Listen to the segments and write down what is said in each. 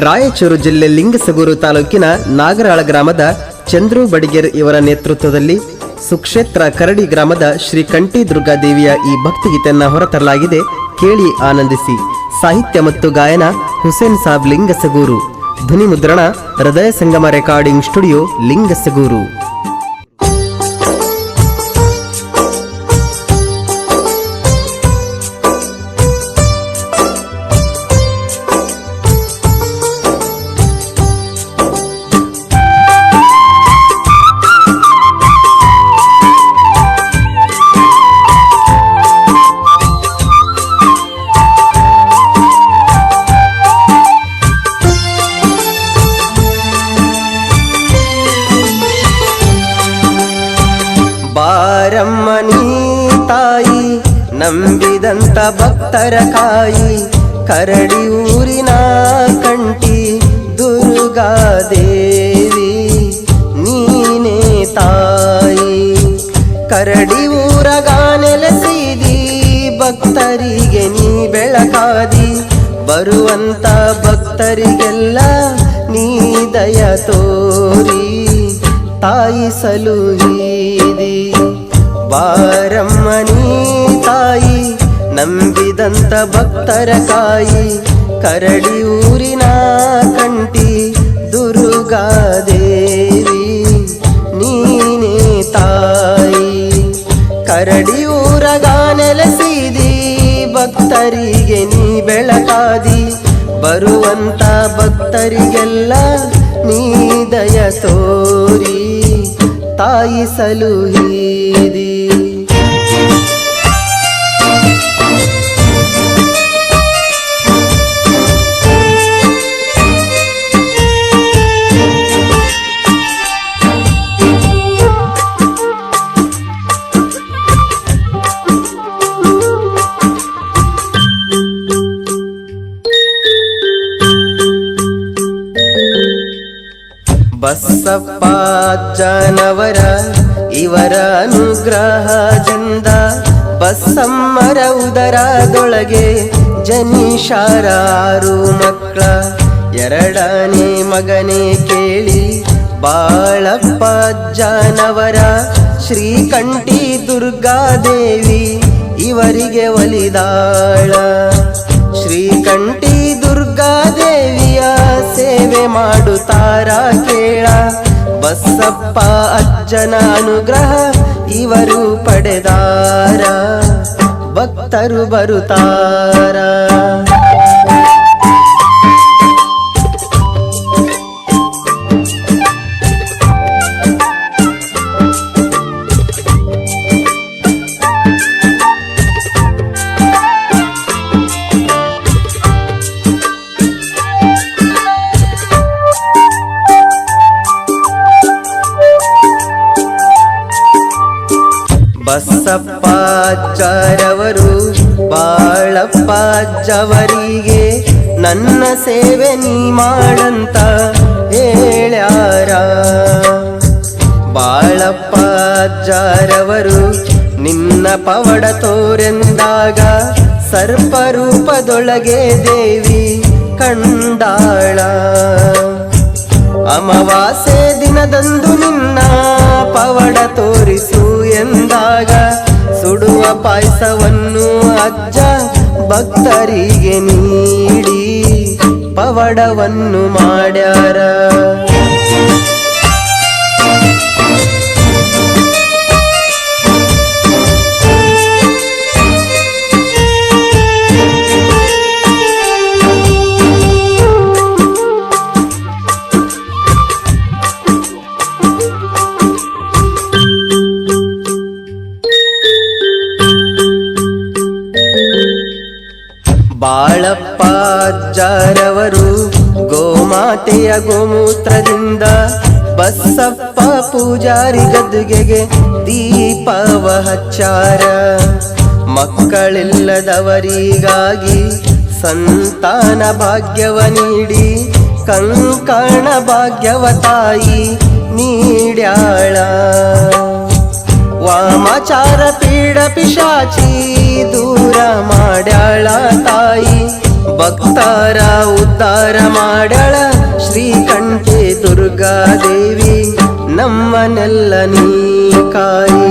ರಾಯಚೂರು ಜಿಲ್ಲೆ ಲಿಂಗಸಗೂರು ತಾಲೂಕಿನ ನಾಗರಾಳ ಗ್ರಾಮದ ಚಂದ್ರು ಬಡಿಗೇರ್ ಇವರ ನೇತೃತ್ವದಲ್ಲಿ ಸುಕ್ಷೇತ್ರ ಕರಡಿ ಗ್ರಾಮದ ಶ್ರೀ ಕಂಠಿ ದುರ್ಗಾದೇವಿಯ ಈ ಭಕ್ತಿಗೀತೆಯನ್ನು ಹೊರತರಲಾಗಿದೆ. ಕೇಳಿ ಆನಂದಿಸಿ. ಸಾಹಿತ್ಯ ಮತ್ತು ಗಾಯನ ಹುಸೇನ್ ಸಾಬ್ ಲಿಂಗಸಗೂರು. ಧ್ವನಿ ಮುದ್ರಣ ಹೃದಯ ಸಂಗಮ ರೆಕಾರ್ಡಿಂಗ್ ಸ್ಟುಡಿಯೋ ಲಿಂಗಸಗೂರು. ಬಾರಮ್ಮನಿ ತಾಯಿ ನಂಬಿದಂತ ಭಕ್ತರ ಕಾಯಿ, ಕರಡಿ ಊರಿನ ಕಂಠಿ ದುರ್ಗಾದೇವಿ ನೀನೇ ತಾಯಿ. ಕರಡಿ ಊರಗ ನೆಲೆಸಿದಿ, ಭಕ್ತರಿಗೆ ನೀ ಬೆಳಕಾದಿ, ಬರುವಂತ ಭಕ್ತರಿಗೆಲ್ಲ ನೀ ದಯ ತೋರಿ ತಾಯಿ ಸಲುಹಿದಿ. ಬಾರಮ್ಮನಿ ತಾಯಿ ನಂಬಿದಂತ ಭಕ್ತರ ಕಾಯಿ, ಕರಡಿ ಊರಿನ ಕಂಠಿ ದುರ್ಗಾದೇವಿ ನೀನೇ ತಾಯಿ. ಕರಡಿ ಊರಗ ನೆಲೆಸಿದಿ, ಭಕ್ತರಿಗೆ ನೀ ಬೆಳಕಾದಿ, ಬರುವಂತ ಭಕ್ತರಿಗೆಲ್ಲ ನೀ ದಯ ತೋರಿ ತಾಯಿ ಸಲುಹಿದಿ. ಬಸಪ್ಪ ಜನವರ ಇವರ ಅನುಗ್ರಹದಿಂದ, ಬಸಮ್ಮರ ಉದರದೊಳಗೆ ಜನಿಷಾರಾರು ಮಕ್ಕಳ, ಎರಡನೇ ಮಗನೇ ಕೇಳಿ ಬಾಳಪ್ಪ ಜನವರ. ಶ್ರೀಕಂಠಿ ದುರ್ಗಾದೇವಿ ಇವರಿಗೆ ಒಲಿದಾಳ, ಶ್ರೀಕಂಠಿ ದುರ್ಗಾದೇವಿಯ ಸೇವೆ ಮಾಡುತ್ತಾರ ಕೇಳ. ಬಸಪ್ಪ ಅಜ್ಜನ ಅನುಗ್ರಹ ಇವರು ಪಡೆದಾರ, ಭಕ್ತರು ಬರುತ್ತಾರ. ಬಸಪ್ಪ ಅಜ್ಜರವರು ಬಾಳಪ್ಪ ಅಜ್ಜವರಿಗೆ ನನ್ನ ಸೇವೆ ನೀ ಮಾಡಂತ ಹೇಳ್ಯಾರ. ಬಾಳಪ್ಪ ಅಜ್ಜರವರು ನಿನ್ನ ಪವಡ ತೋರೆಂದಾಗ, ಸರ್ಪರೂಪದೊಳಗೆ ದೇವಿ ಕಂಡಾಳ. ಅಮಾವಾಸ್ಯೆ ದಿನದಂದು ನಿನ್ನ ಪವಡ ತೋರಿಸು ಎಂದಾಗ, ಸುಡುವ ಪಾಯಸವನ್ನು ಅಜ್ಜ ಭಕ್ತರಿಗೆ ನೀಡಿ ಪವಡವನ್ನು ಮಾಡ್ಯಾರ. ಬಾಳಪ್ಪ ಅಜ್ಜರವರು ಗೋಮಾತೆಯ ಗೋಮೂತ್ರದಿಂದ, ಬಸಪ್ಪ ಪೂಜಾರಿ ಗದ್ದುಗೆಗೆ ದೀಪವ ಹಚ್ಚಾರ. ಮಕ್ಕಳಿಲ್ಲದವರಿಗಾಗಿ ಸಂತಾನ ಭಾಗ್ಯವ ನೀಡಿ, ಕಂಕಣ ಭಾಗ್ಯವ ತಾಯಿ ನೀಡ್ಯಾಳ. ವಾಮಾಚಾರ ಪೀಡ ಪಿಶಾಚಿ ದೂರ ಮಾಡ್ಯಾಳ ತಾಯಿ, ಭಕ್ತರ ಉದ್ಧಾರ ಮಾಡ್ಯಾಳ ಶ್ರೀಕಂಠಿ ದುರ್ಗಾದೇವಿ, ನಮ್ಮನೆಲ್ಲ ನೀ ಕಾಯಿ.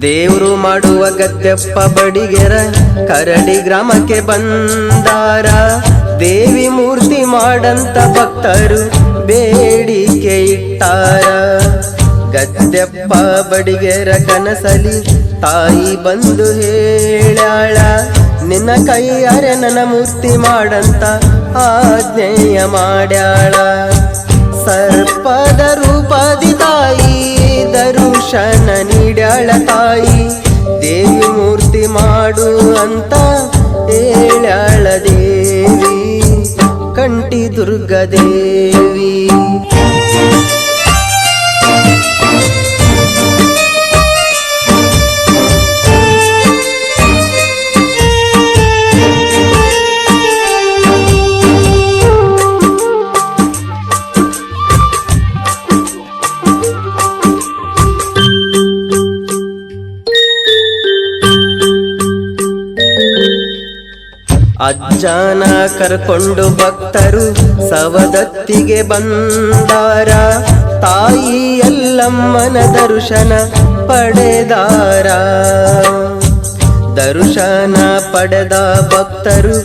ದೇವ್ರು ಮಾಡುವ ಗದ್ದೆಪ್ಪ ಬಡಿಗೆರ ಕರಡಿ ಗ್ರಾಮಕ್ಕೆ ಬಂದಾರ. ದೇವಿ ಮೂರ್ತಿ ಮಾಡಂತ ಭಕ್ತರು ಬೇಡಿಕೆ ಇಟ್ಟಾರ. ಗದ್ದೆಪ್ಪ ಬಡಿಗೆರ ಕನಸಲಿ ತಾಯಿ ಬಂದು ಹೇಳ್ಯಾಳ, ನಿನ್ನ ಕೈಯಾರೆ ನನ್ನ ಮೂರ್ತಿ ಮಾಡಂತ ಆಜ್ಞೆಯ ಮಾಡ್ಯಾಳ. ಸರ್ಪದ ರೂಪದಿ ತಾಯಿ ದರುಶನ ನೀಡ್ಯಾಳ ತಾಯಿ, ದೇವಿ ಮೂರ್ತಿ ಮಾಡು ಅಂತ ಹೇಳ್ಯಾಳ ದೇವಿ, ಕಂಠಿ ದುರ್ಗಾದೇವಿ. ಅಜ್ಜನ ಕರ್ಕೊಂಡು ಭಕ್ತರು ಸವದತ್ತಿಗೆ ಬಂದಾರ. ತಾಯಿ ಎಲ್ಲಮ್ಮನ ದರ್ಶನ ಪಡೆದಾರ. ದರ್ಶನ ಪಡೆದ ಭಕ್ತರು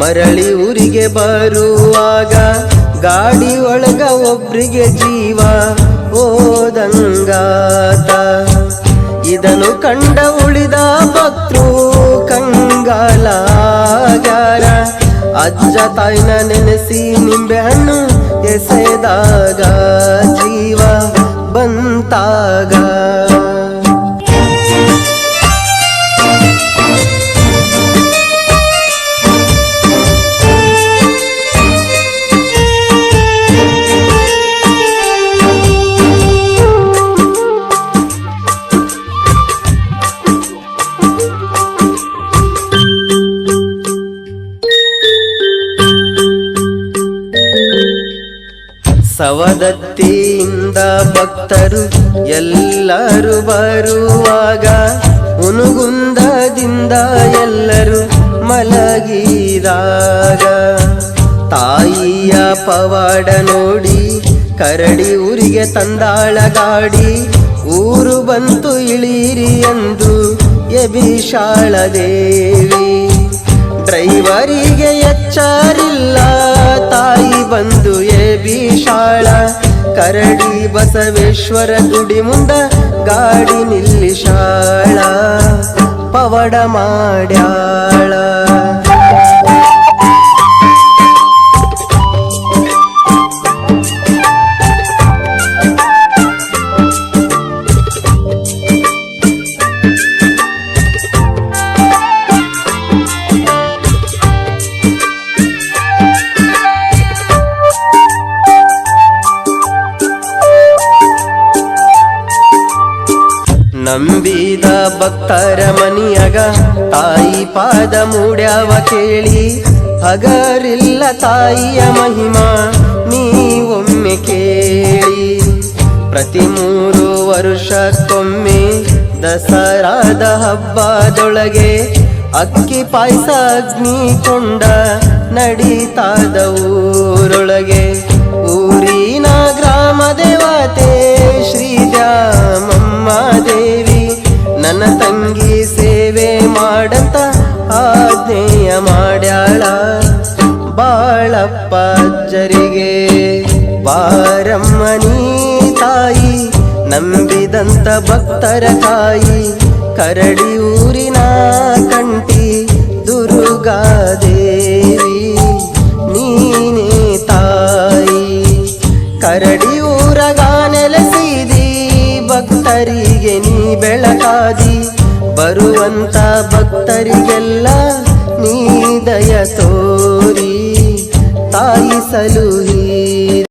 ಮರಳಿ ಊರಿಗೆ ಬರುವಾಗ ಗಾಡಿ ಒಳಗ ಒಬ್ರಿಗೆ ಜೀವ ಹೋದಂಗಾತ. ಇದನ್ನು ಕಂಡ ಉಳಿದ ಭಕ್ತರು ಕಂಗಾಲಾಗ್ಯಾರ. ಅಜ್ಜ ತಾಯಿನ ನೆನೆಸಿ ನಿಂಬೆ ಹಣ್ಣು ಎಸೆದಾಗ ಜೀವ ಬಂತಾಗ. ಸವದತ್ತಿಯಿಂದ ಭಕ್ತರು ಎಲ್ಲರೂ ಬರುವಾಗ ಹುನಗುಂದದಿಂದ ಎಲ್ಲರೂ ಮಲಗಿದಾಗ ತಾಯಿಯ ಪವಾಡ ನೋಡಿ ಕರಡಿ ಊರಿಗೆ ತಂದಾಳ ಗಾಡಿ. ಊರು ಬಂತು ಇಳೀರಿ ಎಂದು ಎಬಿಶಾಳ ದೇವಿ. ಡ್ರೈವರಿಗೆ ಎಚ್ಚರಿಲ್ಲ ತಾಯಿ ಬಂದು ಎಬಿಶಾಳ. ಕರಡಿ ಬಸವೇಶ್ವರ ಗುಡಿ ಮುಂದ ಗಾಡಿ ನಿಲ್ಲಿಶಾಳ, ಪವಾಡ ಮಾಡ್ಯಾಳ. ನಂಬಿದ ಭಕ್ತರ ಮನಿಯಾಗ ತಾಯಿ ಪಾದ ಮೂಡ್ಯಾವ ಕೇಳಿ. ಹಗರಿಲ್ಲ ತಾಯಿಯ ಮಹಿಮಾ ನೀವೊಮ್ಮೆ ಕೇಳಿ. ಪ್ರತಿ 3 ವರ್ಷಕ್ಕೊಮ್ಮೆ ದಸರಾದ ಹಬ್ಬದೊಳಗೆ ಅಕ್ಕಿ ಪಾಯಸ ಅಗ್ನಿ ಕೊಂಡ ನಡೀತಾದ ಊರೊಳಗೆ. ಊರಿನ ಗ್ರಾಮ ದೇವತೆ ಶ್ರೀದ್ಯಾಮಮ್ಮ ದೇವಿ ನನ್ನ ತಂಗಿ ಸೇವೆ ಮಾಡಂತ ಆಜ್ಞೆಯ ಮಾಡ್ಯಾಳ. ಬಾಳಪ್ಪ ಅಜ್ಜರಿಗೆ ಬಾರಮ್ಮನಿ ತಾಯಿ, ನಂಬಿದಂತ ಭಕ್ತರ ತಾಯಿ. ಕರಡಿ ಊರಿನ ಕಂಠಿ ದುರ್ಗಾದೇವಿ ನೀನೇ ತಾಯಿ. ಕರಡಿ ಊರಗ ನೆಲೆಸಿದಿ ಭಕ್ತರಿಗೆ ನೀ ಬೆಳಕಾದಿ. ಬರುವಂತ ಭಕ್ತರಿಗೆಲ್ಲ ನೀ ದಯ ತೋರಿ ತಾಯಿ ಸಲುಹಿ